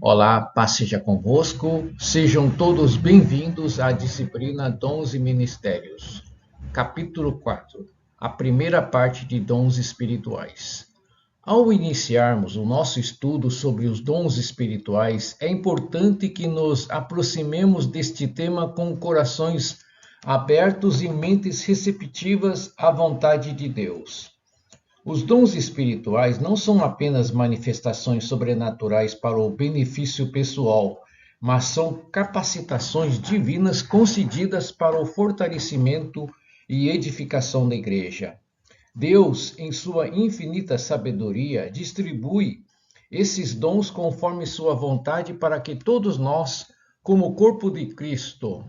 Olá, paz seja convosco. Sejam todos bem-vindos à disciplina Dons e Ministérios. Capítulo 4. A primeira parte de dons espirituais. Ao iniciarmos o nosso estudo sobre os dons espirituais, é importante que nos aproximemos deste tema com corações abertos e mentes receptivas à vontade de Deus. Os dons espirituais não são apenas manifestações sobrenaturais para o benefício pessoal, mas são capacitações divinas concedidas para o fortalecimento e edificação da igreja. Deus, em sua infinita sabedoria, distribui esses dons conforme sua vontade para que todos nós, como corpo de Cristo,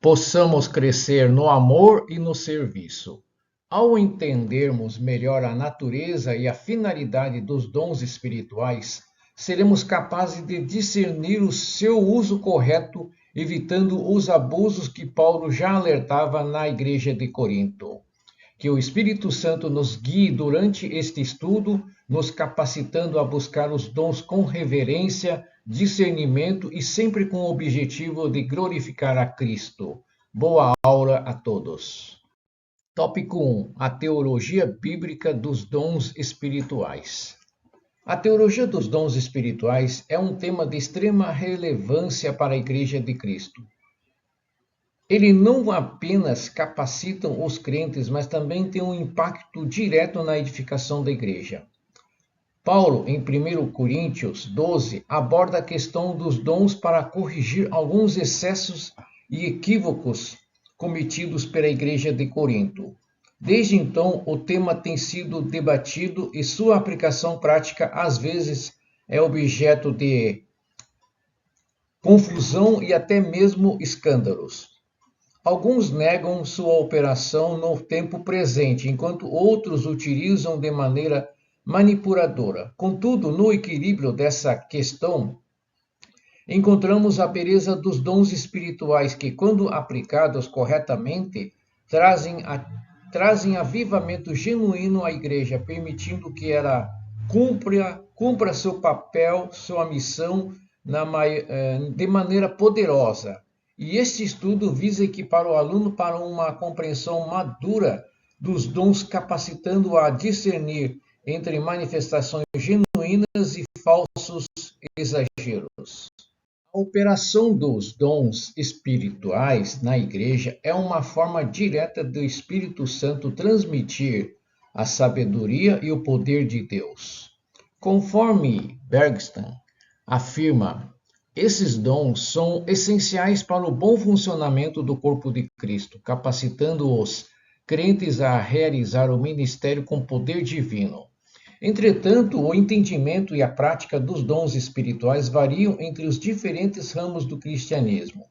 possamos crescer no amor e no serviço. Ao entendermos melhor a natureza e a finalidade dos dons espirituais, seremos capazes de discernir o seu uso correto, evitando os abusos que Paulo já alertava na igreja de Corinto. Que o Espírito Santo nos guie durante este estudo, nos capacitando a buscar os dons com reverência, discernimento e sempre com o objetivo de glorificar a Cristo. Boa aula a todos. Tópico 1. A teologia bíblica dos dons espirituais. A teologia dos dons espirituais é um tema de extrema relevância para a Igreja de Cristo. Ele não apenas capacita os crentes, mas também tem um impacto direto na edificação da igreja. Paulo, em 1 Coríntios 12, aborda a questão dos dons para corrigir alguns excessos e equívocos cometidos pela igreja de Corinto. Desde então, o tema tem sido debatido e sua aplicação prática, às vezes, é objeto de confusão e até mesmo escândalos. Alguns negam sua operação no tempo presente, enquanto outros utilizam de maneira manipuladora. Contudo, no equilíbrio dessa questão, encontramos a beleza dos dons espirituais que, quando aplicados corretamente, trazem avivamento genuíno à igreja, permitindo que ela cumpra seu papel, sua missão de maneira poderosa. E este estudo visa equipar o aluno para uma compreensão madura dos dons, capacitando-o a discernir entre manifestações genuínas e falsos exageros. A operação dos dons espirituais na igreja é uma forma direta do Espírito Santo transmitir a sabedoria e o poder de Deus. Conforme Bergson afirma, esses dons são essenciais para o bom funcionamento do corpo de Cristo, capacitando os crentes a realizar o ministério com poder divino. Entretanto, o entendimento e a prática dos dons espirituais variam entre os diferentes ramos do cristianismo.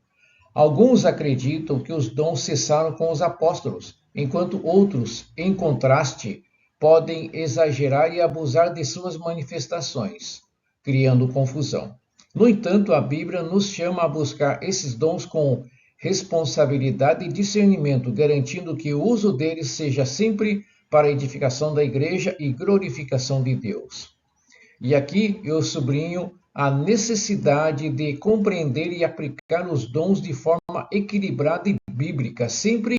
Alguns acreditam que os dons cessaram com os apóstolos, enquanto outros, em contraste, podem exagerar e abusar de suas manifestações, criando confusão. No entanto, a Bíblia nos chama a buscar esses dons com responsabilidade e discernimento, garantindo que o uso deles seja sempre para a edificação da igreja e glorificação de Deus. E aqui eu sublinho a necessidade de compreender e aplicar os dons de forma equilibrada e bíblica, sempre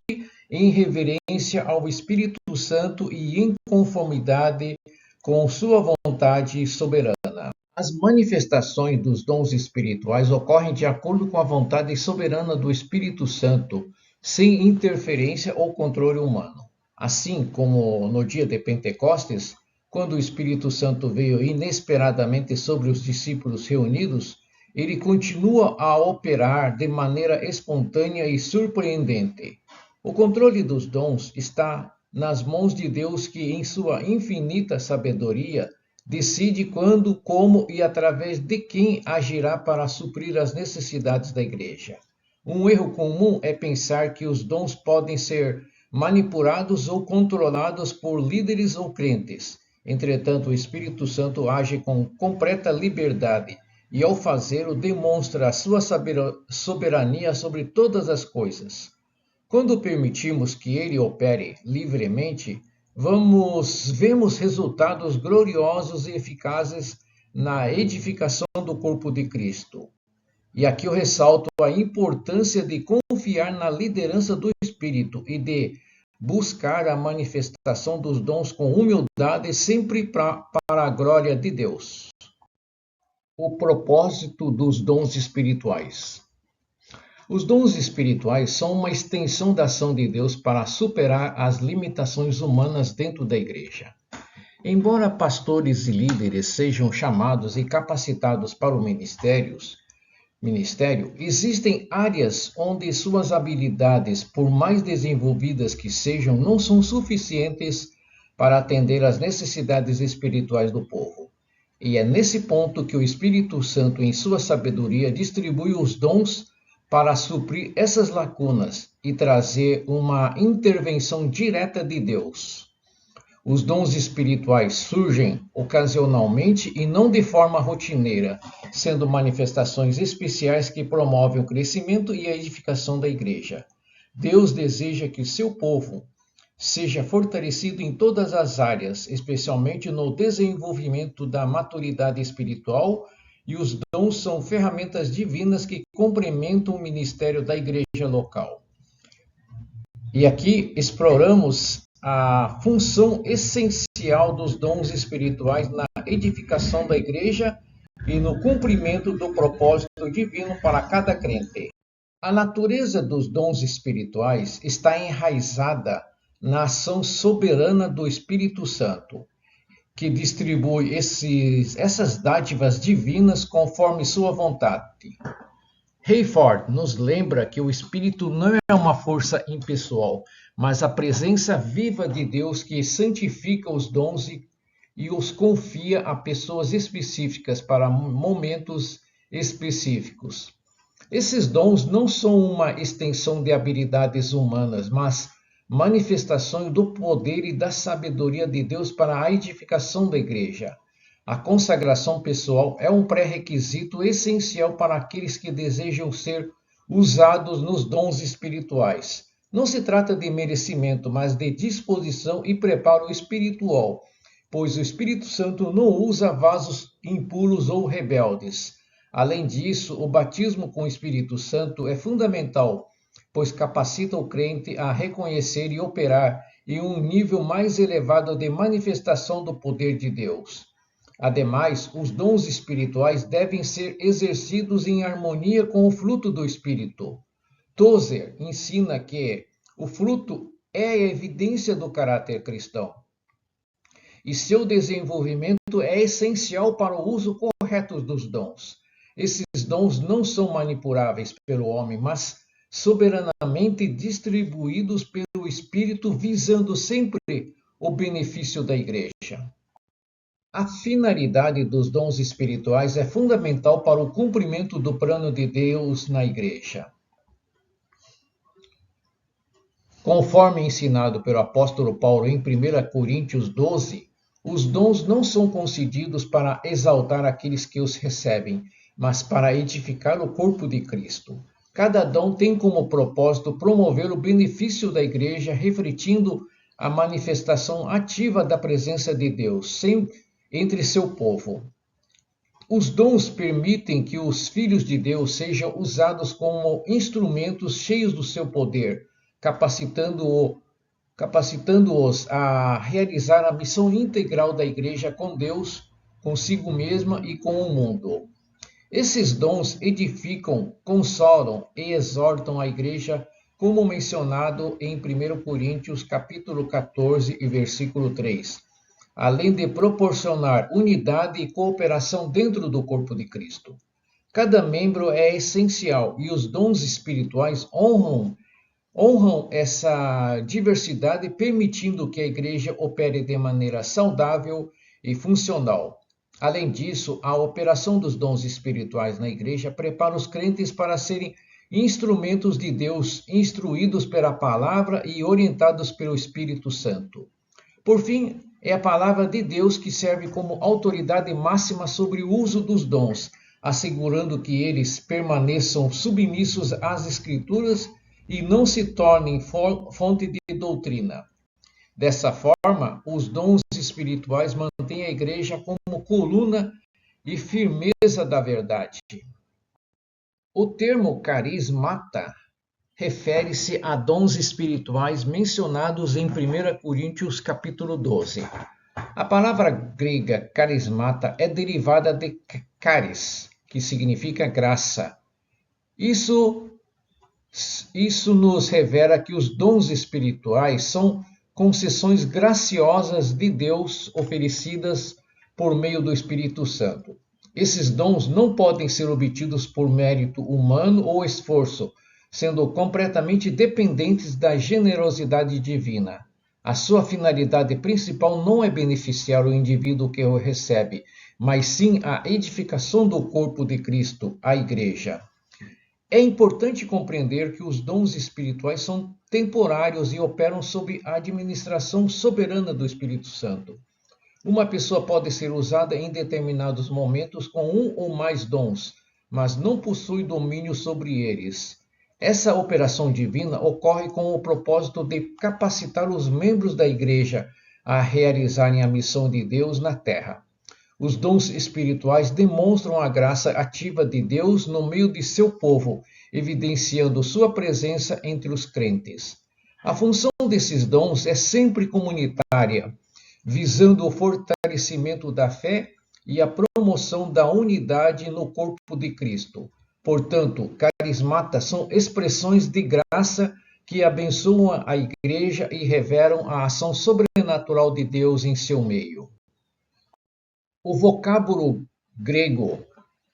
em reverência ao Espírito Santo e em conformidade com sua vontade soberana. As manifestações dos dons espirituais ocorrem de acordo com a vontade soberana do Espírito Santo, sem interferência ou controle humano. Assim como no dia de Pentecostes, quando o Espírito Santo veio inesperadamente sobre os discípulos reunidos, ele continua a operar de maneira espontânea e surpreendente. O controle dos dons está nas mãos de Deus, que, em sua infinita sabedoria, decide quando, como e através de quem agirá para suprir as necessidades da igreja. Um erro comum é pensar que os dons podem ser manipulados ou controlados por líderes ou crentes. Entretanto, o Espírito Santo age com completa liberdade e, ao fazê-lo, demonstra a sua soberania sobre todas as coisas. Quando permitimos que ele opere livremente, vemos resultados gloriosos e eficazes na edificação do corpo de Cristo. E aqui eu ressalto a importância de confiar na liderança do Espírito e de buscar a manifestação dos dons com humildade, sempre para a glória de Deus. O propósito dos dons espirituais. Os dons espirituais são uma extensão da ação de Deus para superar as limitações humanas dentro da igreja. Embora pastores e líderes sejam chamados e capacitados para o ministério, existem áreas onde suas habilidades, por mais desenvolvidas que sejam, não são suficientes para atender às necessidades espirituais do povo. E é nesse ponto que o Espírito Santo, em sua sabedoria, distribui os dons para suprir essas lacunas e trazer uma intervenção direta de Deus. Os dons espirituais surgem ocasionalmente e não de forma rotineira, sendo manifestações especiais que promovem o crescimento e a edificação da igreja. Deus deseja que seu povo seja fortalecido em todas as áreas, especialmente no desenvolvimento da maturidade espiritual, e os dons são ferramentas divinas que complementam o ministério da igreja local. E aqui exploramos a função essencial dos dons espirituais na edificação da igreja e no cumprimento do propósito divino para cada crente. A natureza dos dons espirituais está enraizada na ação soberana do Espírito Santo, que distribui essas dádivas divinas conforme sua vontade. Hayford nos lembra que o Espírito não é uma força impessoal, mas a presença viva de Deus que santifica os dons e os confia a pessoas específicas para momentos específicos. Esses dons não são uma extensão de habilidades humanas, mas manifestações do poder e da sabedoria de Deus para a edificação da igreja. A consagração pessoal é um pré-requisito essencial para aqueles que desejam ser usados nos dons espirituais. Não se trata de merecimento, mas de disposição e preparo espiritual, pois o Espírito Santo não usa vasos impuros ou rebeldes. Além disso, o batismo com o Espírito Santo é fundamental, pois capacita o crente a reconhecer e operar em um nível mais elevado de manifestação do poder de Deus. Ademais, os dons espirituais devem ser exercidos em harmonia com o fruto do Espírito. Tozer ensina que o fruto é a evidência do caráter cristão, e seu desenvolvimento é essencial para o uso correto dos dons. Esses dons não são manipuláveis pelo homem, mas soberanamente distribuídos pelo Espírito, visando sempre o benefício da igreja. A finalidade dos dons espirituais é fundamental para o cumprimento do plano de Deus na igreja. Conforme ensinado pelo apóstolo Paulo em 1 Coríntios 12, os dons não são concedidos para exaltar aqueles que os recebem, mas para edificar o corpo de Cristo. Cada dom tem como propósito promover o benefício da igreja, refletindo a manifestação ativa da presença de Deus entre seu povo. Os dons permitem que os filhos de Deus sejam usados como instrumentos cheios do seu poder, capacitando-os a realizar a missão integral da igreja com Deus, consigo mesma e com o mundo. Esses dons edificam, consolam e exortam a igreja, como mencionado em 1 Coríntios capítulo 14 e versículo 3, além de proporcionar unidade e cooperação dentro do corpo de Cristo. Cada membro é essencial e os dons espirituais honram essa diversidade, permitindo que a igreja opere de maneira saudável e funcional. Além disso, a operação dos dons espirituais na igreja prepara os crentes para serem instrumentos de Deus, instruídos pela palavra e orientados pelo Espírito Santo. Por fim, é a palavra de Deus que serve como autoridade máxima sobre o uso dos dons, assegurando que eles permaneçam submissos às Escrituras e não se tornem fonte de doutrina. Dessa forma, os dons espirituais mantêm a igreja como coluna e firmeza da verdade. O termo carismata refere-se a dons espirituais mencionados em 1 Coríntios capítulo 12. A palavra grega carismata é derivada de charis, que significa graça. Isso nos revela que os dons espirituais são concessões graciosas de Deus oferecidas por meio do Espírito Santo. Esses dons não podem ser obtidos por mérito humano ou esforço, sendo completamente dependentes da generosidade divina. A sua finalidade principal não é beneficiar o indivíduo que o recebe, mas sim a edificação do corpo de Cristo, a Igreja. É importante compreender que os dons espirituais são temporários e operam sob a administração soberana do Espírito Santo. Uma pessoa pode ser usada em determinados momentos com um ou mais dons, mas não possui domínio sobre eles. Essa operação divina ocorre com o propósito de capacitar os membros da Igreja a realizarem a missão de Deus na Terra. Os dons espirituais demonstram a graça ativa de Deus no meio de seu povo, evidenciando sua presença entre os crentes. A função desses dons é sempre comunitária, visando o fortalecimento da fé e a promoção da unidade no corpo de Cristo. Portanto, carismatas são expressões de graça que abençoam a Igreja e revelam a ação sobrenatural de Deus em seu meio. O vocábulo grego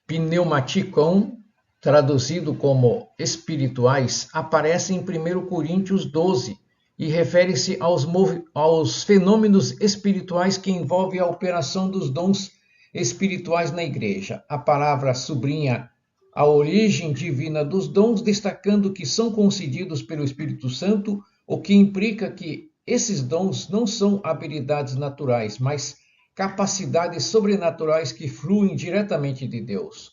pneumatikon, traduzido como espirituais, aparece em 1 Coríntios 12 e refere-se aos fenômenos espirituais que envolvem a operação dos dons espirituais na Igreja. A palavra sublinha a origem divina dos dons, destacando que são concedidos pelo Espírito Santo, o que implica que esses dons não são habilidades naturais, mas capacidades sobrenaturais que fluem diretamente de Deus.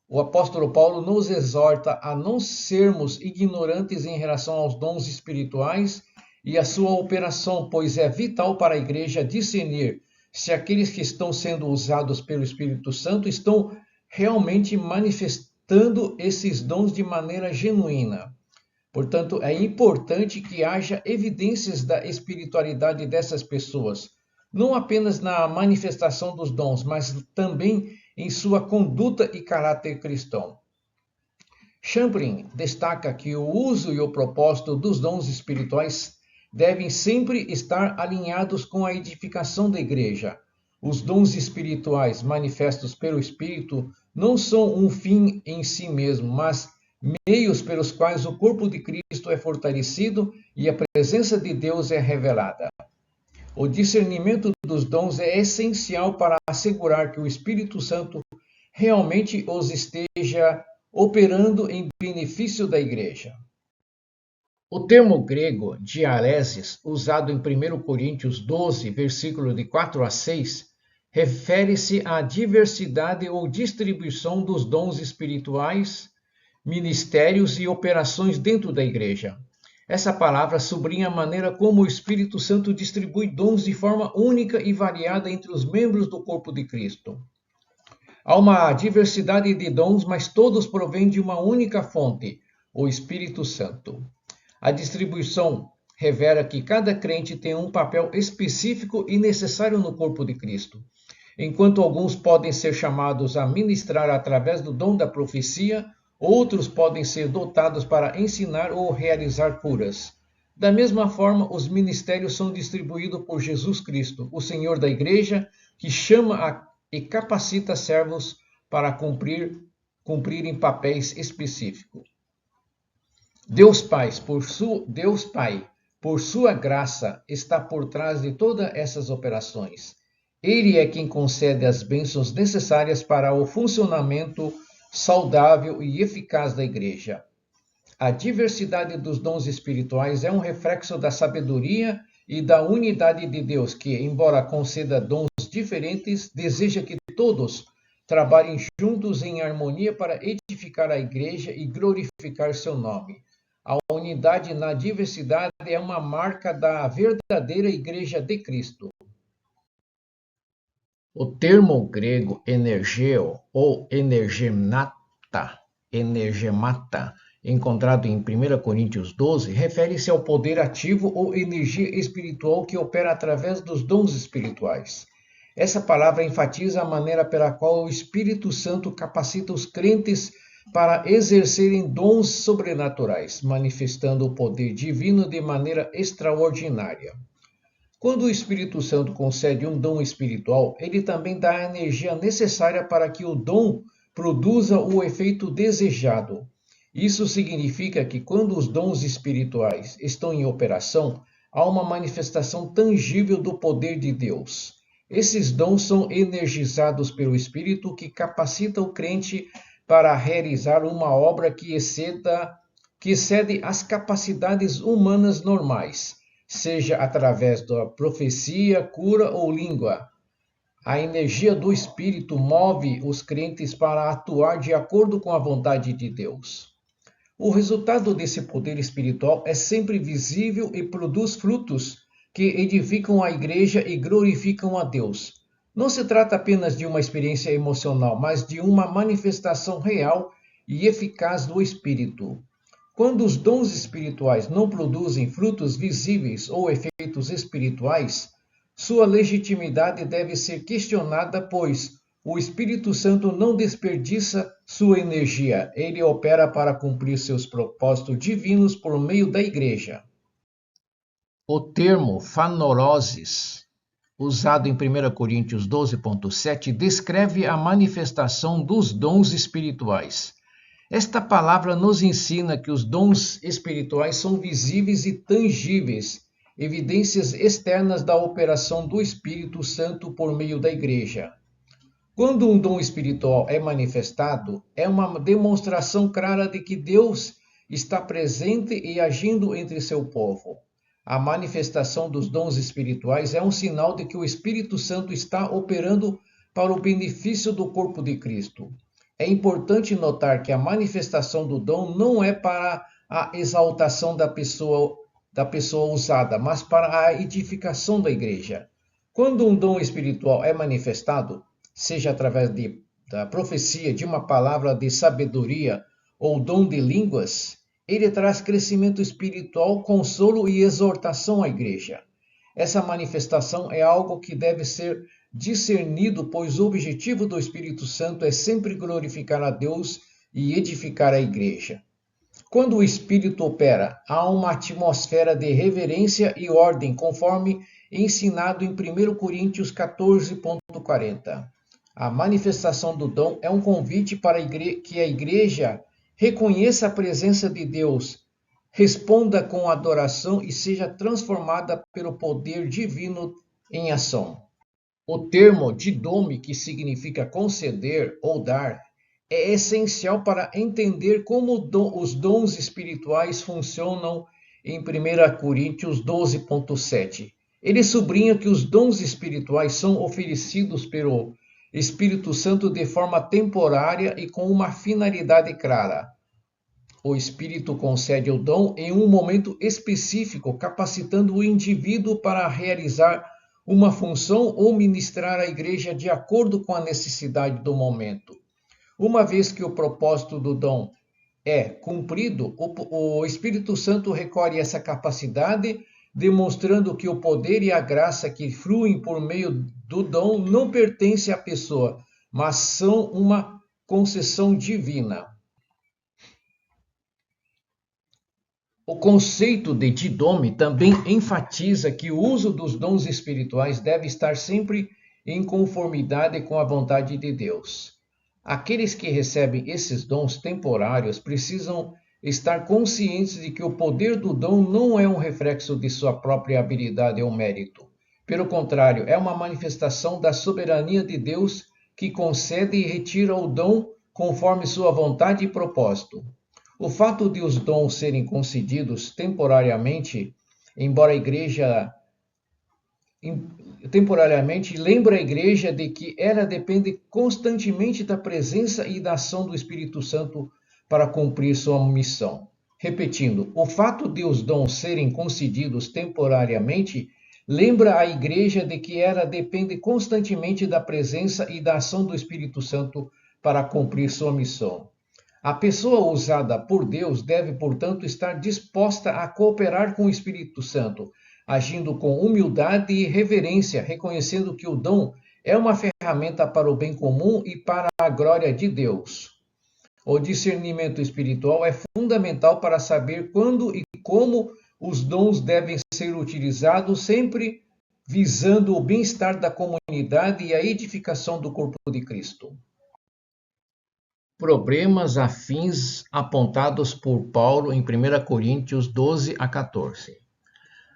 O apóstolo Paulo nos exorta a não sermos ignorantes em relação aos dons espirituais e a sua operação, pois é vital para a Igreja discernir se aqueles que estão sendo usados pelo Espírito Santo estão realmente manifestando esses dons de maneira genuína. Portanto, é importante que haja evidências da espiritualidade dessas pessoas, não apenas na manifestação dos dons, mas também em sua conduta e caráter cristão. Champlin destaca que o uso e o propósito dos dons espirituais devem sempre estar alinhados com a edificação da Igreja. Os dons espirituais manifestos pelo Espírito não são um fim em si mesmo, mas meios pelos quais o corpo de Cristo é fortalecido e a presença de Deus é revelada. O discernimento dos dons é essencial para assegurar que o Espírito Santo realmente os esteja operando em benefício da Igreja. O termo grego diaresis, usado em 1 Coríntios 12, versículo de 4 a 6, refere-se à diversidade ou distribuição dos dons espirituais, ministérios e operações dentro da Igreja. Essa palavra sublinha a maneira como o Espírito Santo distribui dons de forma única e variada entre os membros do corpo de Cristo. Há uma diversidade de dons, mas todos provêm de uma única fonte, o Espírito Santo. A distribuição revela que cada crente tem um papel específico e necessário no corpo de Cristo. Enquanto alguns podem ser chamados a ministrar através do dom da profecia, outros podem ser dotados para ensinar ou realizar curas. Da mesma forma, os ministérios são distribuídos por Jesus Cristo, o Senhor da Igreja, que chama e capacita servos para cumprirem papéis específicos. Deus Pai, por sua graça, está por trás de todas essas operações. Ele é quem concede as bênçãos necessárias para o funcionamento saudável e eficaz da Igreja. A diversidade dos dons espirituais é um reflexo da sabedoria e da unidade de Deus, que, embora conceda dons diferentes, deseja que todos trabalhem juntos em harmonia para edificar a Igreja e glorificar seu nome. A unidade na diversidade é uma marca da verdadeira Igreja de Cristo. O termo grego energeo ou energemata, encontrado em 1 Coríntios 12, refere-se ao poder ativo ou energia espiritual que opera através dos dons espirituais. Essa palavra enfatiza a maneira pela qual o Espírito Santo capacita os crentes para exercerem dons sobrenaturais, manifestando o poder divino de maneira extraordinária. Quando o Espírito Santo concede um dom espiritual, ele também dá a energia necessária para que o dom produza o efeito desejado. Isso significa que quando os dons espirituais estão em operação, há uma manifestação tangível do poder de Deus. Esses dons são energizados pelo Espírito que capacita o crente para realizar uma obra que excede as capacidades humanas normais, seja através da profecia, cura ou língua. A energia do Espírito move os crentes para atuar de acordo com a vontade de Deus. O resultado desse poder espiritual é sempre visível e produz frutos que edificam a igreja e glorificam a Deus. Não se trata apenas de uma experiência emocional, mas de uma manifestação real e eficaz do Espírito. Quando os dons espirituais não produzem frutos visíveis ou efeitos espirituais, sua legitimidade deve ser questionada, pois o Espírito Santo não desperdiça sua energia, ele opera para cumprir seus propósitos divinos por meio da igreja. O termo phanerosis, usado em 1 Coríntios 12,7, descreve a manifestação dos dons espirituais. Esta palavra nos ensina que os dons espirituais são visíveis e tangíveis, evidências externas da operação do Espírito Santo por meio da igreja. Quando um dom espiritual é manifestado, é uma demonstração clara de que Deus está presente e agindo entre seu povo. A manifestação dos dons espirituais é um sinal de que o Espírito Santo está operando para o benefício do corpo de Cristo. É importante notar que a manifestação do dom não é para a exaltação da pessoa usada, mas para a edificação da igreja. Quando um dom espiritual é manifestado, seja através da profecia, de uma palavra de sabedoria ou dom de línguas, ele traz crescimento espiritual, consolo e exortação à igreja. Essa manifestação é algo que deve ser discernido, pois o objetivo do Espírito Santo é sempre glorificar a Deus e edificar a igreja. Quando o Espírito opera, há uma atmosfera de reverência e ordem, conforme ensinado em 1 Coríntios 14,40. A manifestação do dom é um convite para que a igreja reconheça a presença de Deus, responda com adoração e seja transformada pelo poder divino em ação. O termo didome, que significa conceder ou dar, é essencial para entender como os dons espirituais funcionam em 1 Coríntios 12,7. Ele sublinha que os dons espirituais são oferecidos pelo Espírito Santo de forma temporária e com uma finalidade clara. O Espírito concede o dom em um momento específico, capacitando o indivíduo para realizar uma função ou ministrar à igreja de acordo com a necessidade do momento. Uma vez que o propósito do dom é cumprido, o Espírito Santo recolhe essa capacidade, demonstrando que o poder e a graça que fluem por meio do dom não pertencem à pessoa, mas são uma concessão divina. O conceito de didome também enfatiza que o uso dos dons espirituais deve estar sempre em conformidade com a vontade de Deus. Aqueles que recebem esses dons temporários precisam estar conscientes de que o poder do dom não é um reflexo de sua própria habilidade ou mérito. Pelo contrário, é uma manifestação da soberania de Deus que concede e retira o dom conforme sua vontade e propósito. O fato de os dons serem concedidos temporariamente, lembra a igreja de que ela depende constantemente da presença e da ação do Espírito Santo para cumprir sua missão. Repetindo, o fato de os dons serem concedidos temporariamente lembra a igreja de que ela depende constantemente da presença e da ação do Espírito Santo para cumprir sua missão. A pessoa usada por Deus deve, portanto, estar disposta a cooperar com o Espírito Santo, agindo com humildade e reverência, reconhecendo que o dom é uma ferramenta para o bem comum e para a glória de Deus. O discernimento espiritual é fundamental para saber quando e como os dons devem ser utilizados, sempre visando o bem-estar da comunidade e a edificação do corpo de Cristo. Problemas afins apontados por Paulo em 1 Coríntios 12 a 14.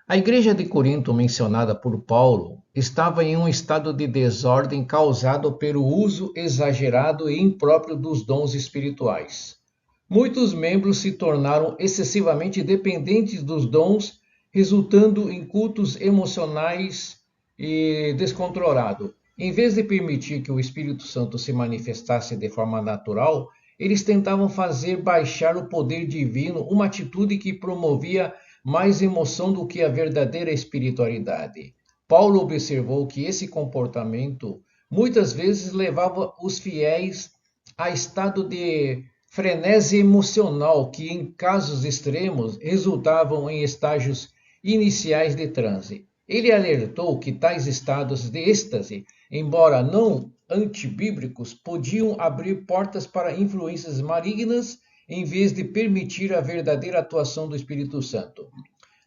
A igreja de Corinto, mencionada por Paulo, estava em um estado de desordem causado pelo uso exagerado e impróprio dos dons espirituais. Muitos membros se tornaram excessivamente dependentes dos dons, resultando em cultos emocionais e descontrolados. Em vez de permitir que o Espírito Santo se manifestasse de forma natural, eles tentavam fazer baixar o poder divino, uma atitude que promovia mais emoção do que a verdadeira espiritualidade. Paulo observou que esse comportamento muitas vezes levava os fiéis a estado de frenesi emocional, que em casos extremos resultavam em estágios iniciais de transe. Ele alertou que tais estados de êxtase, embora não antibíblicos, podiam abrir portas para influências malignas em vez de permitir a verdadeira atuação do Espírito Santo.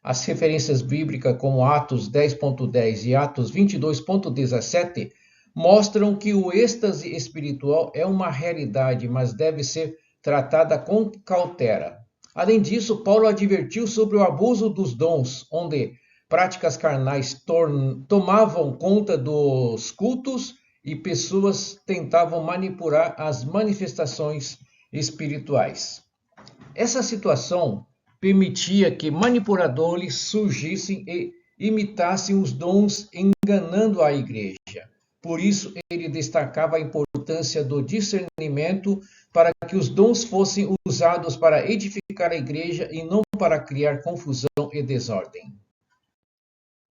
As referências bíblicas como Atos 10.10 e Atos 22.17 mostram que o êxtase espiritual é uma realidade, mas deve ser tratada com cautela. Além disso, Paulo advertiu sobre o abuso dos dons, onde práticas carnais tomavam conta dos cultos e pessoas tentavam manipular as manifestações espirituais. Essa situação permitia que manipuladores surgissem e imitassem os dons, enganando a igreja. Por isso, ele destacava a importância do discernimento para que os dons fossem usados para edificar a igreja e não para criar confusão e desordem.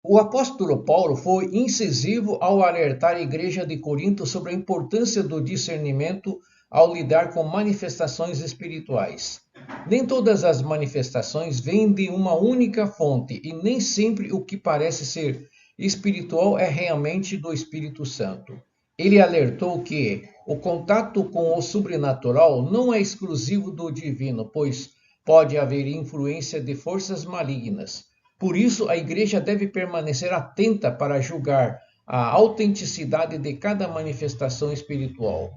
O apóstolo Paulo foi incisivo ao alertar a igreja de Corinto sobre a importância do discernimento ao lidar com manifestações espirituais. Nem todas as manifestações vêm de uma única fonte e nem sempre o que parece ser espiritual é realmente do Espírito Santo. Ele alertou que o contato com o sobrenatural não é exclusivo do divino, pois pode haver influência de forças malignas. Por isso, a igreja deve permanecer atenta para julgar a autenticidade de cada manifestação espiritual.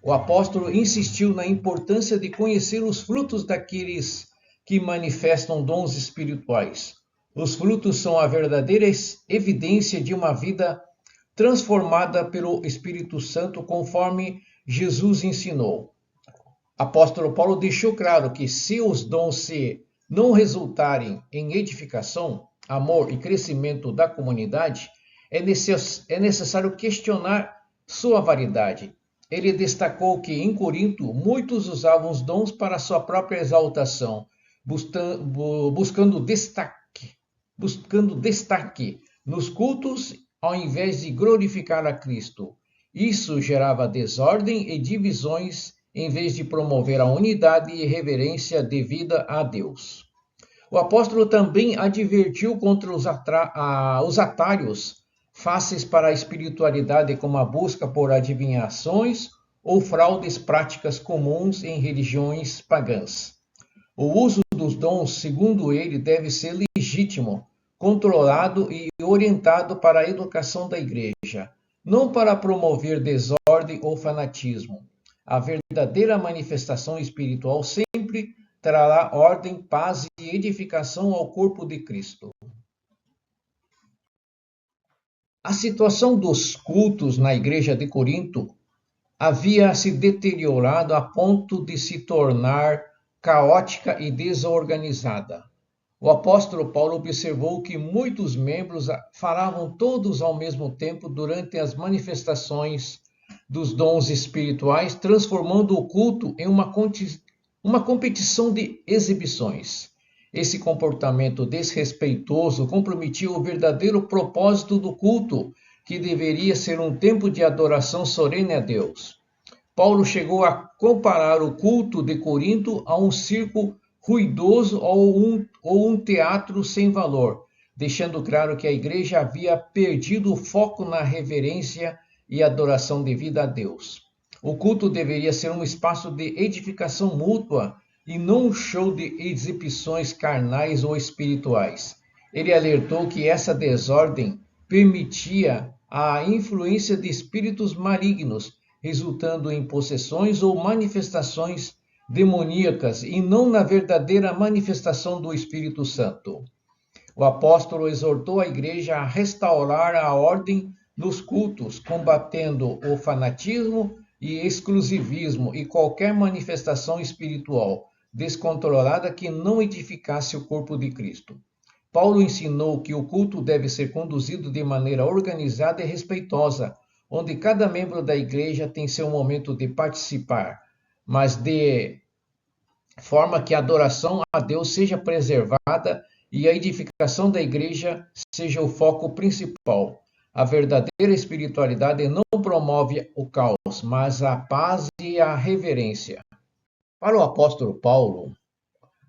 O apóstolo insistiu na importância de conhecer os frutos daqueles que manifestam dons espirituais. Os frutos são a verdadeira evidência de uma vida transformada pelo Espírito Santo, conforme Jesus ensinou. Apóstolo Paulo deixou claro que se os dons não resultarem em edificação, amor e crescimento da comunidade, é necessário questionar sua validade. Ele destacou que em Corinto muitos usavam os dons para sua própria exaltação, buscando destaque nos cultos ao invés de glorificar a Cristo. Isso gerava desordem e divisões em vez de promover a unidade e reverência devida a Deus. O apóstolo também advertiu contra os atalhos fáceis para a espiritualidade, como a busca por adivinhações ou fraudes práticas comuns em religiões pagãs. O uso dos dons, segundo ele, deve ser legítimo, controlado e orientado para a educação da igreja, não para promover desordem ou fanatismo. A verdadeira manifestação espiritual sempre trará ordem, paz e edificação ao corpo de Cristo. A situação dos cultos na igreja de Corinto havia se deteriorado a ponto de se tornar caótica e desorganizada. O apóstolo Paulo observou que muitos membros falavam todos ao mesmo tempo durante as manifestações dos dons espirituais, transformando o culto em uma competição de exibições. Esse comportamento desrespeitoso comprometia o verdadeiro propósito do culto, que deveria ser um tempo de adoração solene a Deus. Paulo chegou a comparar o culto de Corinto a um circo ruidoso ou um teatro sem valor, deixando claro que a igreja havia perdido o foco na reverência e adoração devida a Deus. O culto deveria ser um espaço de edificação mútua e não um show de exibições carnais ou espirituais. Ele alertou que essa desordem permitia a influência de espíritos malignos, resultando em possessões ou manifestações demoníacas e não na verdadeira manifestação do Espírito Santo. O apóstolo exortou a igreja a restaurar a ordem nos cultos, combatendo o fanatismo e exclusivismo e qualquer manifestação espiritual descontrolada que não edificasse o corpo de Cristo. Paulo ensinou que o culto deve ser conduzido de maneira organizada e respeitosa, onde cada membro da igreja tem seu momento de participar, mas de forma que a adoração a Deus seja preservada e a edificação da igreja seja o foco principal. A verdadeira espiritualidade não promove o caos, mas a paz e a reverência. Para o apóstolo Paulo,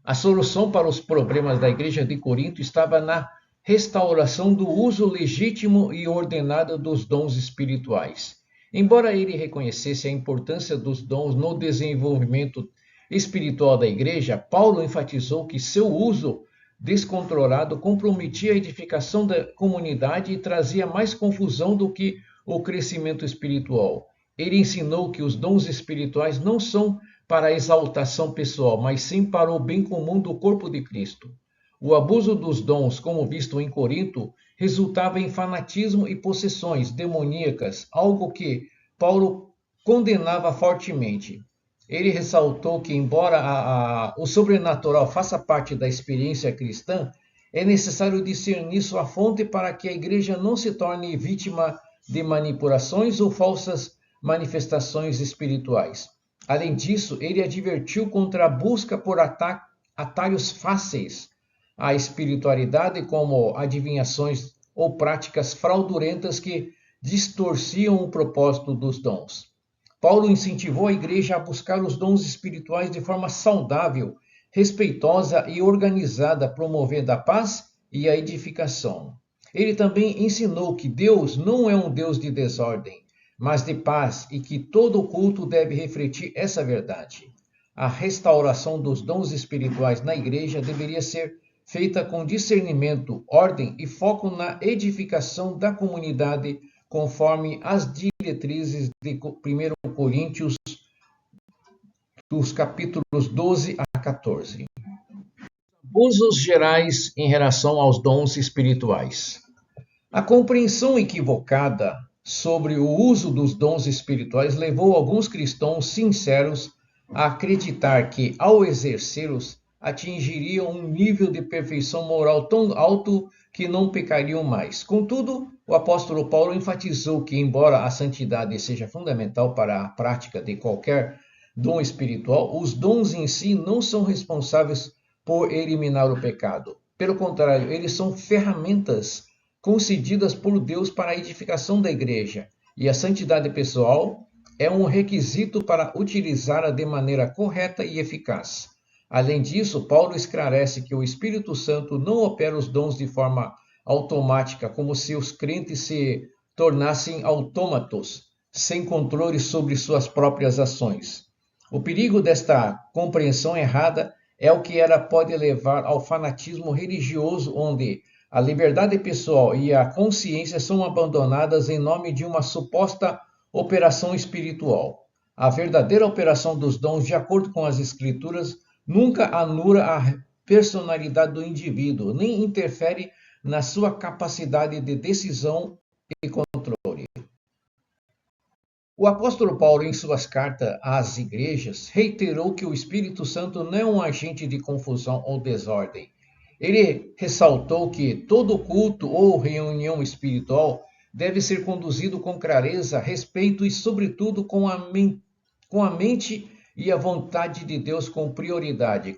a solução para os problemas da igreja de Corinto estava na restauração do uso legítimo e ordenado dos dons espirituais. Embora ele reconhecesse a importância dos dons no desenvolvimento espiritual da igreja, Paulo enfatizou que seu uso descontrolado comprometia a edificação da comunidade e trazia mais confusão do que o crescimento espiritual. Ele ensinou que os dons espirituais não são para a exaltação pessoal, mas sim para o bem comum do corpo de Cristo. O abuso dos dons, como visto em Corinto, resultava em fanatismo e possessões demoníacas, algo que Paulo condenava fortemente. Ele ressaltou que, embora o sobrenatural faça parte da experiência cristã, é necessário discernir sua fonte para que a igreja não se torne vítima de manipulações ou falsas manifestações espirituais. Além disso, ele advertiu contra a busca por atalhos fáceis à espiritualidade, como adivinhações ou práticas fraudulentas que distorciam o propósito dos dons. Paulo incentivou a igreja a buscar os dons espirituais de forma saudável, respeitosa e organizada, promovendo a paz e a edificação. Ele também ensinou que Deus não é um Deus de desordem, mas de paz, e que todo culto deve refletir essa verdade. A restauração dos dons espirituais na igreja deveria ser feita com discernimento, ordem e foco na edificação da comunidade, conforme as diretrizes de 1 Coríntios, dos capítulos 12 a 14. Abusos gerais em relação aos dons espirituais. A compreensão equivocada sobre o uso dos dons espirituais levou alguns cristãos sinceros a acreditar que, ao exercê-los, atingiriam um nível de perfeição moral tão alto que não pecariam mais. Contudo, o apóstolo Paulo enfatizou que, embora a santidade seja fundamental para a prática de qualquer dom espiritual, os dons em si não são responsáveis por eliminar o pecado. Pelo contrário, eles são ferramentas concedidas por Deus para a edificação da igreja, e a santidade pessoal é um requisito para utilizá-la de maneira correta e eficaz. Além disso, Paulo esclarece que o Espírito Santo não opera os dons de forma automática, como se os crentes se tornassem autômatos, sem controle sobre suas próprias ações. O perigo desta compreensão errada é o que ela pode levar ao fanatismo religioso, onde a liberdade pessoal e a consciência são abandonadas em nome de uma suposta operação espiritual. A verdadeira operação dos dons, de acordo com as Escrituras, nunca anula a personalidade do indivíduo, nem interfere na sua capacidade de decisão e controle. O apóstolo Paulo, em suas cartas às igrejas, reiterou que o Espírito Santo não é um agente de confusão ou desordem. Ele ressaltou que todo culto ou reunião espiritual deve ser conduzido com clareza, respeito e, sobretudo, com a mente e a vontade de Deus como prioridade.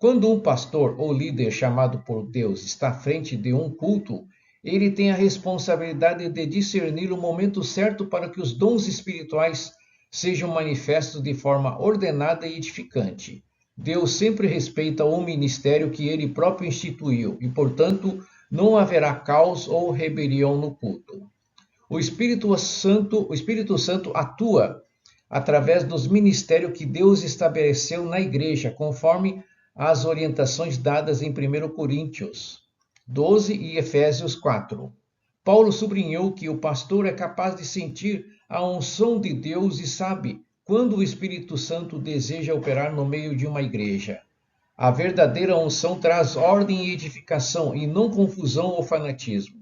Quando um pastor ou líder chamado por Deus está à frente de um culto, ele tem a responsabilidade de discernir o momento certo para que os dons espirituais sejam manifestos de forma ordenada e edificante. Deus sempre respeita o ministério que ele próprio instituiu e, portanto, não haverá caos ou rebelião no culto. O Espírito Santo atua através dos ministérios que Deus estabeleceu na igreja, conforme as orientações dadas em 1 Coríntios 12 e Efésios 4. Paulo sublinhou que o pastor é capaz de sentir a unção de Deus e sabe quando o Espírito Santo deseja operar no meio de uma igreja. A verdadeira unção traz ordem e edificação, e não confusão ou fanatismo.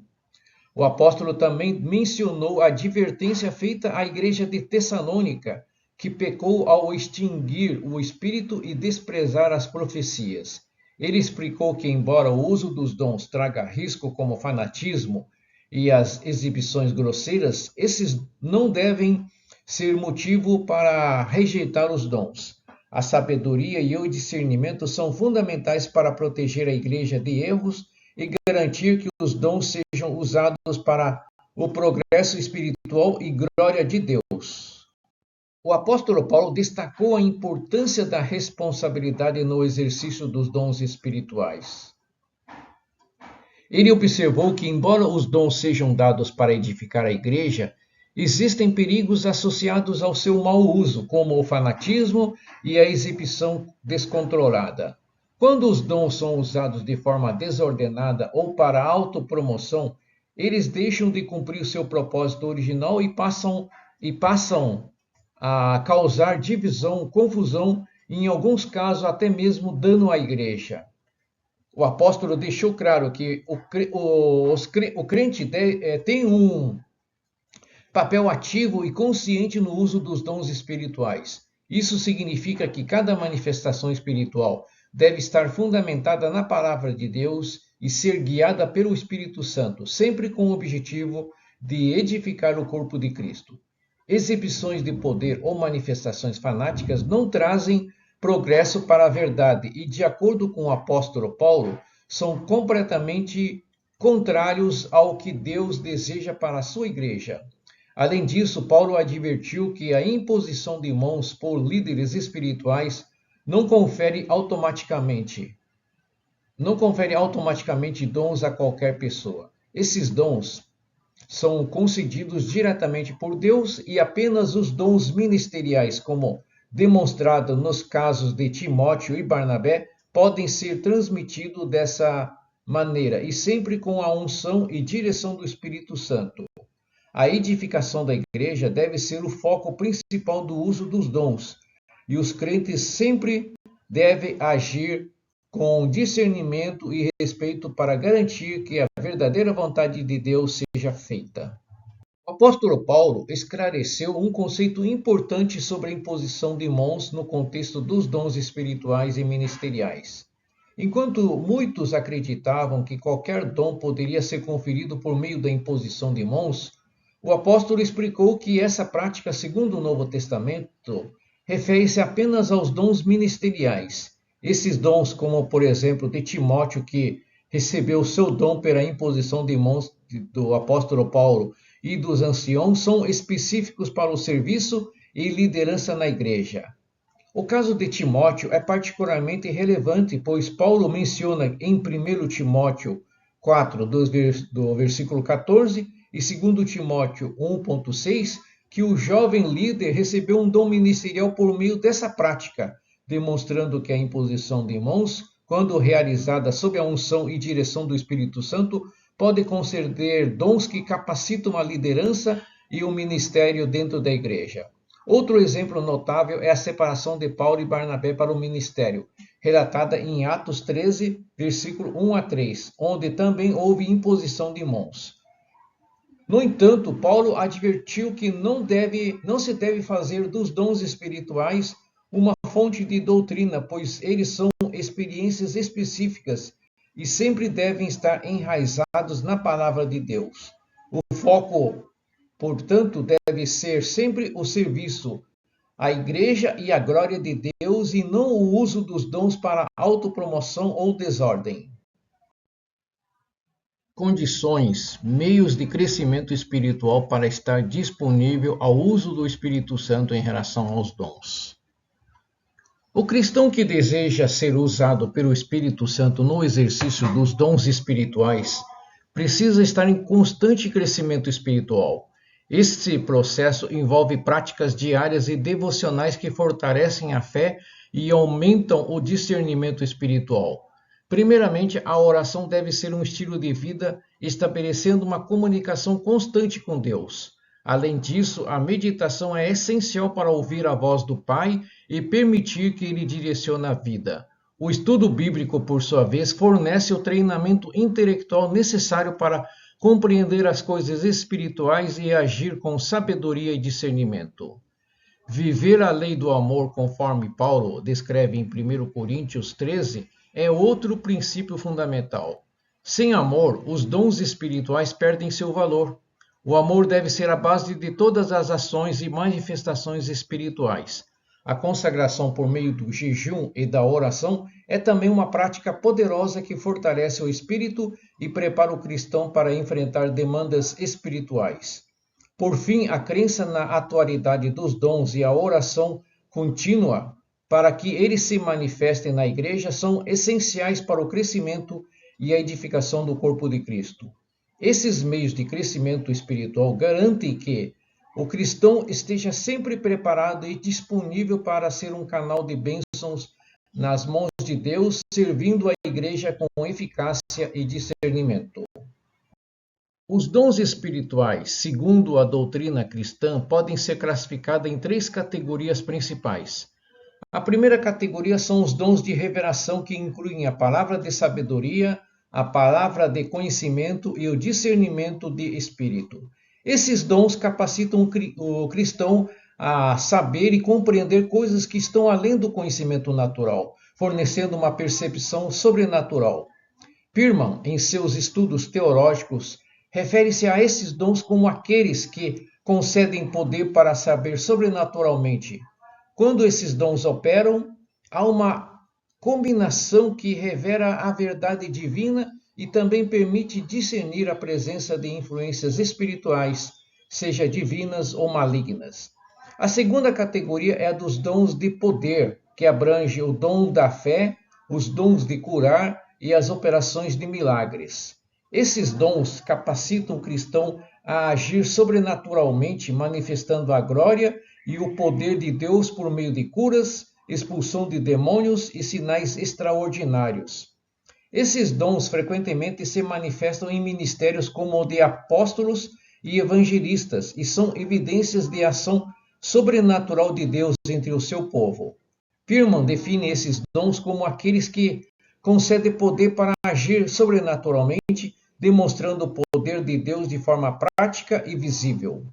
O apóstolo também mencionou a advertência feita à igreja de Tessalônica, que pecou ao extinguir o Espírito e desprezar as profecias. Ele explicou que, embora o uso dos dons traga risco como fanatismo e as exibições grosseiras, esses não devem ser motivo para rejeitar os dons. A sabedoria e o discernimento são fundamentais para proteger a igreja de erros e garantir que os dons sejam usados para o progresso espiritual e glória de Deus. O apóstolo Paulo destacou a importância da responsabilidade no exercício dos dons espirituais. Ele observou que, embora os dons sejam dados para edificar a igreja, existem perigos associados ao seu mau uso, como o fanatismo e a exibição descontrolada. Quando os dons são usados de forma desordenada ou para autopromoção, eles deixam de cumprir o seu propósito original e passam a causar divisão, confusão e, em alguns casos, até mesmo dano à igreja. O apóstolo deixou claro que o crente tem um papel ativo e consciente no uso dos dons espirituais. Isso significa que cada manifestação espiritual deve estar fundamentada na palavra de Deus e ser guiada pelo Espírito Santo, sempre com o objetivo de edificar o corpo de Cristo. Exibições de poder ou manifestações fanáticas não trazem progresso para a verdade e, de acordo com o apóstolo Paulo, são completamente contrários ao que Deus deseja para a sua igreja. Além disso, Paulo advertiu que a imposição de mãos por líderes espirituais não confere automaticamente dons a qualquer pessoa. Esses dons são concedidos diretamente por Deus e apenas os dons ministeriais, como demonstrado nos casos de Timóteo e Barnabé, podem ser transmitidos dessa maneira e sempre com a unção e direção do Espírito Santo. A edificação da igreja deve ser o foco principal do uso dos dons, e os crentes sempre devem agir com discernimento e respeito para garantir que a verdadeira vontade de Deus seja feita. O apóstolo Paulo esclareceu um conceito importante sobre a imposição de mãos no contexto dos dons espirituais e ministeriais. Enquanto muitos acreditavam que qualquer dom poderia ser conferido por meio da imposição de mãos, o apóstolo explicou que essa prática, segundo o Novo Testamento, refere-se apenas aos dons ministeriais. Esses dons, como por exemplo de Timóteo, que recebeu seu dom pela imposição de mãos do apóstolo Paulo, e dos anciãos, são específicos para o serviço e liderança na igreja. O caso de Timóteo é particularmente relevante, pois Paulo menciona em 1 Timóteo 4, do versículo 14, e 2 Timóteo 1,6, que o jovem líder recebeu um dom ministerial por meio dessa prática, demonstrando que a imposição de mãos, quando realizada sob a unção e direção do Espírito Santo, pode conceder dons que capacitam a liderança e o ministério dentro da igreja. Outro exemplo notável é a separação de Paulo e Barnabé para o ministério, relatada em Atos 13, versículo 1 a 3, onde também houve imposição de mãos. No entanto, Paulo advertiu que não se deve fazer dos dons espirituais uma fonte de doutrina, pois eles são experiências específicas e sempre devem estar enraizados na palavra de Deus. O foco, portanto, deve ser sempre o serviço, a igreja e a glória de Deus e não o uso dos dons para autopromoção ou desordem. Condições, meios de crescimento espiritual para estar disponível ao uso do Espírito Santo em relação aos dons. O cristão que deseja ser usado pelo Espírito Santo no exercício dos dons espirituais precisa estar em constante crescimento espiritual. Este processo envolve práticas diárias e devocionais que fortalecem a fé e aumentam o discernimento espiritual. Primeiramente, a oração deve ser um estilo de vida, estabelecendo uma comunicação constante com Deus. Além disso, a meditação é essencial para ouvir a voz do Pai e permitir que Ele direcione a vida. O estudo bíblico, por sua vez, fornece o treinamento intelectual necessário para compreender as coisas espirituais e agir com sabedoria e discernimento. Viver a lei do amor, conforme Paulo descreve em 1 Coríntios 13, é outro princípio fundamental. Sem amor, os dons espirituais perdem seu valor. O amor deve ser a base de todas as ações e manifestações espirituais. A consagração por meio do jejum e da oração é também uma prática poderosa que fortalece o espírito e prepara o cristão para enfrentar demandas espirituais. Por fim, a crença na atualidade dos dons e a oração contínua para que eles se manifestem na igreja são essenciais para o crescimento e a edificação do corpo de Cristo. Esses meios de crescimento espiritual garantem que o cristão esteja sempre preparado e disponível para ser um canal de bênçãos nas mãos de Deus, servindo a igreja com eficácia e discernimento. Os dons espirituais, segundo a doutrina cristã, podem ser classificados em 3 categorias principais. A primeira categoria são os dons de revelação, que incluem a palavra de sabedoria, a palavra de conhecimento e o discernimento de espírito. Esses dons capacitam o cristão a saber e compreender coisas que estão além do conhecimento natural, fornecendo uma percepção sobrenatural. Pirman, em seus estudos teológicos, refere-se a esses dons como aqueles que concedem poder para saber sobrenaturalmente. Quando esses dons operam, há uma combinação que revela a verdade divina e também permite discernir a presença de influências espirituais, seja divinas ou malignas. A segunda categoria é a dos dons de poder, que abrange o dom da fé, os dons de curar e as operações de milagres. Esses dons capacitam o cristão a agir sobrenaturalmente, manifestando a glória e o poder de Deus por meio de curas, expulsão de demônios e sinais extraordinários. Esses dons frequentemente se manifestam em ministérios como o de apóstolos e evangelistas e são evidências de ação sobrenatural de Deus entre o seu povo. Pirman define esses dons como aqueles que concedem poder para agir sobrenaturalmente, demonstrando o poder de Deus de forma prática e visível.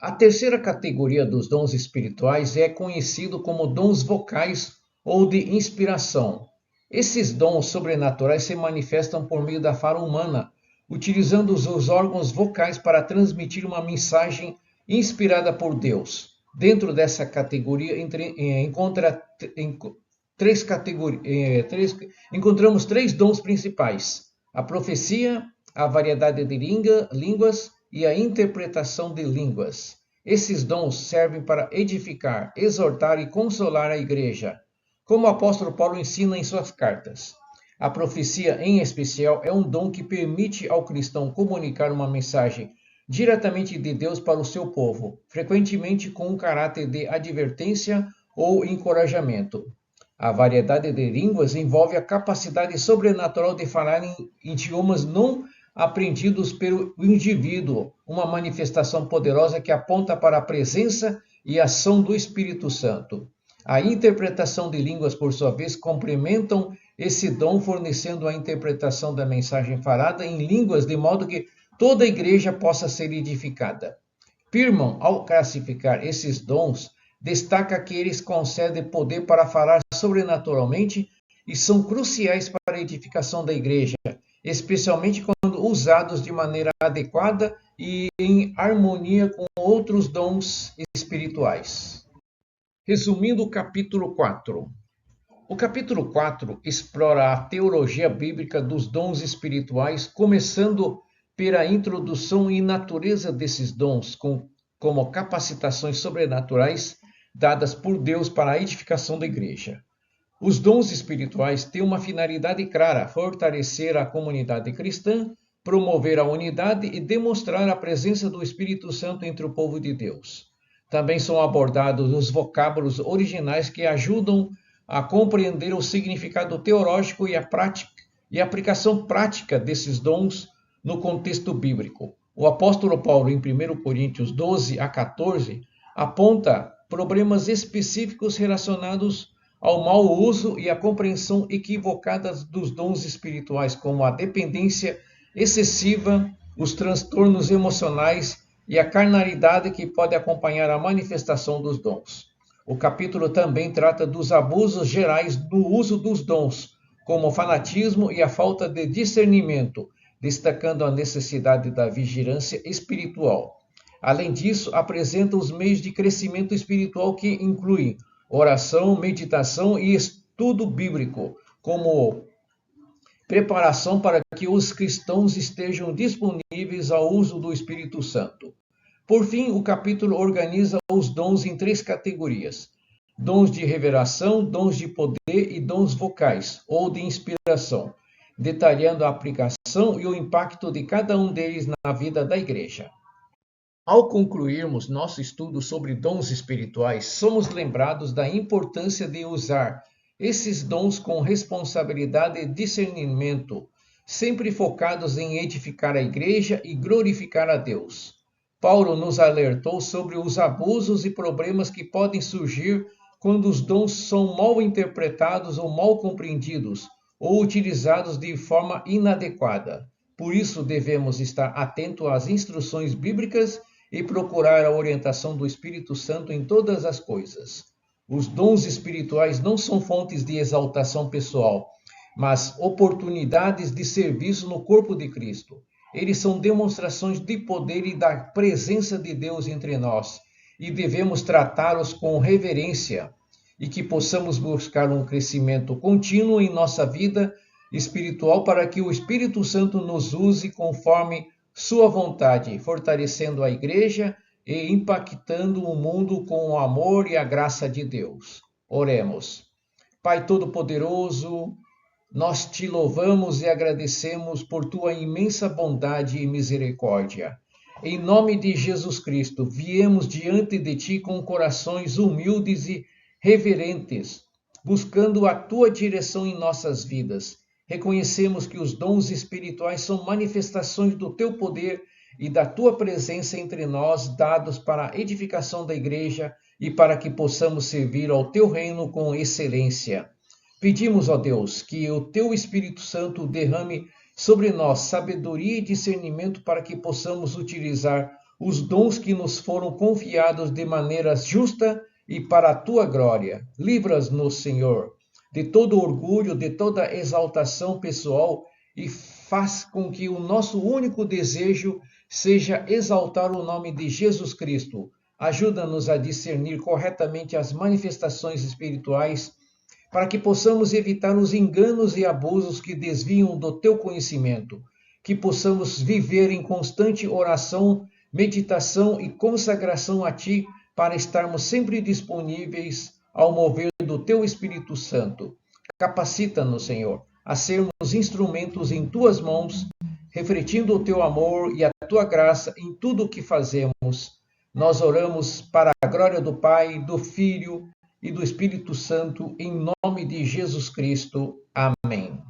A terceira categoria dos dons espirituais é conhecido como dons vocais ou de inspiração. Esses dons sobrenaturais se manifestam por meio da fala humana, utilizando os órgãos vocais para transmitir uma mensagem inspirada por Deus. Dentro dessa categoria encontramos 3 dons principais: a profecia, a variedade de línguas e a interpretação de línguas. Esses dons servem para edificar, exortar e consolar a igreja, como o apóstolo Paulo ensina em suas cartas. A profecia, em especial, é um dom que permite ao cristão comunicar uma mensagem diretamente de Deus para o seu povo, frequentemente com um caráter de advertência ou encorajamento. A variedade de línguas envolve a capacidade sobrenatural de falar em idiomas não aprendidos pelo indivíduo, uma manifestação poderosa que aponta para a presença e ação do Espírito Santo. A interpretação de línguas, por sua vez, complementam esse dom, fornecendo a interpretação da mensagem falada em línguas, de modo que toda a igreja possa ser edificada. Pirman, ao classificar esses dons, destaca que eles concedem poder para falar sobrenaturalmente e são cruciais para a edificação da igreja, especialmente quando usados de maneira adequada e em harmonia com outros dons espirituais. Resumindo o capítulo 4. O capítulo 4 explora a teologia bíblica dos dons espirituais, começando pela introdução e natureza desses dons, como capacitações sobrenaturais dadas por Deus para a edificação da igreja. Os dons espirituais têm uma finalidade clara: fortalecer a comunidade cristã, promover a unidade e demonstrar a presença do Espírito Santo entre o povo de Deus. Também são abordados os vocábulos originais que ajudam a compreender o significado teológico e a aplicação prática desses dons no contexto bíblico. O apóstolo Paulo, em 1 Coríntios 12 a 14, aponta problemas específicos relacionados ao mau uso e à compreensão equivocada dos dons espirituais, como a dependência excessiva, os transtornos emocionais e a carnalidade que pode acompanhar a manifestação dos dons. O capítulo também trata dos abusos gerais do uso dos dons, como o fanatismo e a falta de discernimento, destacando a necessidade da vigilância espiritual. Além disso, apresenta os meios de crescimento espiritual que incluem oração, meditação e estudo bíblico, como preparação para que os cristãos estejam disponíveis ao uso do Espírito Santo. Por fim, o capítulo organiza os dons em 3 categorias: dons de revelação, dons de poder e dons vocais, ou de inspiração, detalhando a aplicação e o impacto de cada um deles na vida da igreja. Ao concluirmos nosso estudo sobre dons espirituais, somos lembrados da importância de usar esses dons com responsabilidade e discernimento, sempre focados em edificar a igreja e glorificar a Deus. Paulo nos alertou sobre os abusos e problemas que podem surgir quando os dons são mal interpretados ou mal compreendidos, ou utilizados de forma inadequada. Por isso, devemos estar atentos às instruções bíblicas e procurar a orientação do Espírito Santo em todas as coisas. Os dons espirituais não são fontes de exaltação pessoal, mas oportunidades de serviço no corpo de Cristo. Eles são demonstrações de poder e da presença de Deus entre nós, e devemos tratá-los com reverência, e que possamos buscar um crescimento contínuo em nossa vida espiritual para que o Espírito Santo nos use conforme sua vontade, fortalecendo a igreja e impactando o mundo com o amor e a graça de Deus. Oremos. Pai Todo-Poderoso, nós te louvamos e agradecemos por tua imensa bondade e misericórdia. Em nome de Jesus Cristo, viemos diante de ti com corações humildes e reverentes, buscando a tua direção em nossas vidas. Reconhecemos que os dons espirituais são manifestações do teu poder e da tua presença entre nós, dados para a edificação da igreja e para que possamos servir ao teu reino com excelência. Pedimos, ó Deus, que o teu Espírito Santo derrame sobre nós sabedoria e discernimento para que possamos utilizar os dons que nos foram confiados de maneira justa e para a tua glória. Livra-nos, Senhor, de todo orgulho, de toda exaltação pessoal e faz com que o nosso único desejo seja exaltar o nome de Jesus Cristo. Ajuda-nos a discernir corretamente as manifestações espirituais para que possamos evitar os enganos e abusos que desviam do teu conhecimento, que possamos viver em constante oração, meditação e consagração a ti para estarmos sempre disponíveis ao mover do teu Espírito Santo. Capacita-nos, Senhor, a sermos instrumentos em tuas mãos, refletindo o teu amor e a tua graça em tudo o que fazemos. Nós oramos para a glória do Pai, do Filho e do Espírito Santo, em nome de Jesus Cristo. Amém.